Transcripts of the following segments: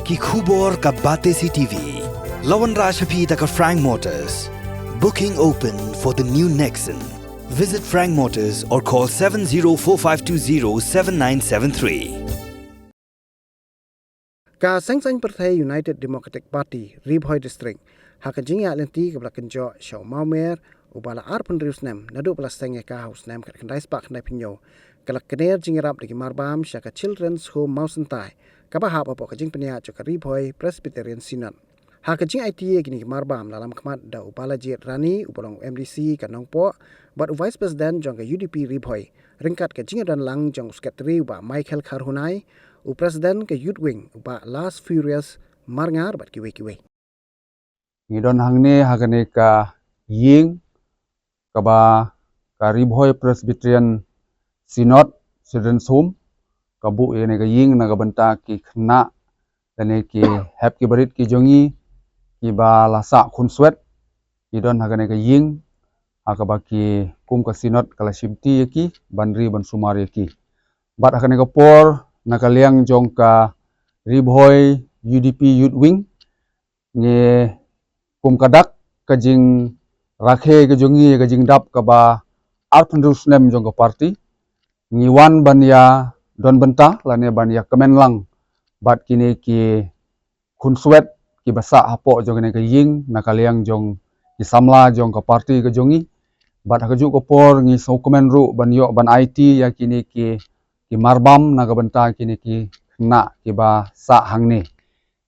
ki khubor ka bate CTV. Lawan Rashapi taka Frank Motors. Booking open for the new Nexon. Visit Frank Motors or call 7045207973. การสังสรรค์ประเทศ United Democratic Party รีบหอยดิสตริกหากจิงยาเลนตีกับลักกันจ่อชาวมาเมร์อุบาลาอาร์พันริวสเนมนัดดูปลัสเซงยากาฮาวสเนมขัดขันได้สปาขันได้พิญโยกับลักกันเนอร์จิงรับดิกิมาร์บามชากา Children's Home มาสันไตกับบ้าหาบอปกจิงปัญญาจากรีบหอย Presbyterian Synod หากจิงไอทีกินิกิมาร์บามลาลามขมัดดาอุบาลาเจตรานีอุปลง MDC กับน้องปอบัด Vice President จงกับ UDP รีบหอยริงกัดกับจิงดันหลังจงสเกตรีว่า Michael Carhunai Presiden ke Youth Wing upa Last Furious marngar bat kiwe-kiwe. Ngidon hangne hagane ka ying kaba ka Ribhoy Presbyterian Synod Children's Home kabu ene ka ying na banta ki khna dane ki hap ki barit ki jongi ki ba lasa khunswet ngidon hagane ka ying akaba ki kum ka synod kala shimti ki banri ban sumar ki bat hagane ka por nakaliang jong ka Ribhoy UDP Youth Wing nge kum kadak kajing rakhe ke jongi kajing dap ka ba arpandus nem jong ka party ngiwan banya don benta lane banya kemenlang bat kini ki khunswet ki basa hapo jong ne ka ying nakaliang jong ki samla jong ka party ke jongi bat haju ko por ngi so kemenru banyo ban IT ya kini ki marbam naga benta kini ki na ki ba sa hangne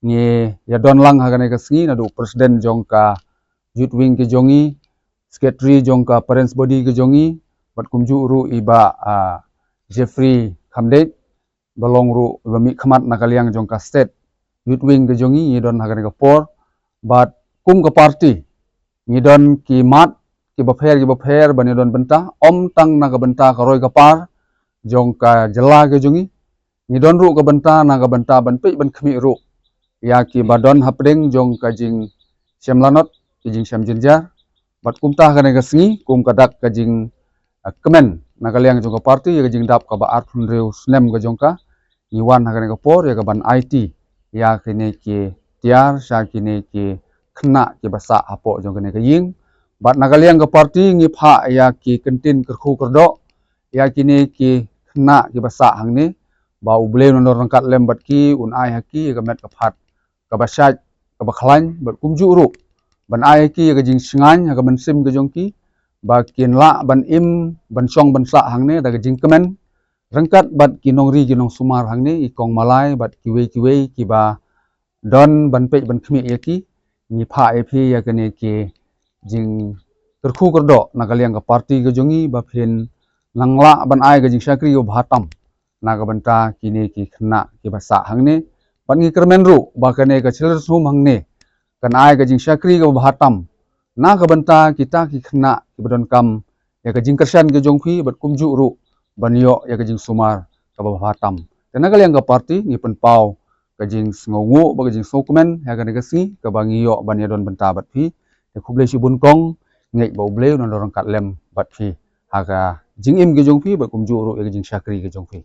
nge ya don lang hagane ka sngi na du president jong ka youth wing ki jongi secretary jong ka parents body ki jongi bat kumju ru iba Jeffrey Khamdet balong ru iba mi khamat nakaliang jong ka state youth wing ki jongi ni don hagane ka por bat kum ka party ni don ki mat ki ba pher bani don benta om tang naga benta ka roi ka par jong ka jela ke jongi ni don ru ka benta na ka benta ban pe ban khmi ru ya ki badon hapdeng jong ka jing semlanot ki jing sem jinja bat kumta ka ne ka sngi kum ka dak ka jing kemen na ka liang jong ka party ya ka jing dap ka ba arfun reu snem ka jong ka ni wan ha ka ne ka por ya ka ban IT ya ki ne ki tiar sha ki ne ki khna ki basa apo jong ka ne ka ying bat na ka liang ka party ngi pha ya ki kentin kerkhu kerdo ya ki ne ki na ki basa hangne ba uble no rangkat lembat ki un ai haki ka met ka phat ka basat ka bakhlain bat kumju ru ban ai ki ka jing singan ka ban sim ka jongki ba kin la ban im ban song ban sa hangne da ka jing kemen rangkat bat ki nongri ki nong sumar hangne i kong malai bat kiwe ki ba don ban pe ban khmi yaki ni pha e phi ya ka ne ki jing terkhu kerdo nakaliang ka party ka jongi ba phin langla ban ai ka jing sakri yo bhatam naga banta kini ki khna ki basa hangne ban ngi kermen ru ba kane ka Children's Home hangne kan ai ka jing sakri ka bhatam naga banta kita ki khna ki badon kam ya ka jing kersan ke jongphi bat kumju ru ban yo ya ka jing sumar ka bhatam tenaga yang ka party ngi pen pau ka jing sngongu ba ka jing sokumen ya ka ne ka si ka bangi yo ban ya don banta bat phi te khuble si bun kong ngai ba uble no dorang kat lem bat phi aga jing im ke jongphi ba kumju ru ya jing sakri ke jongphi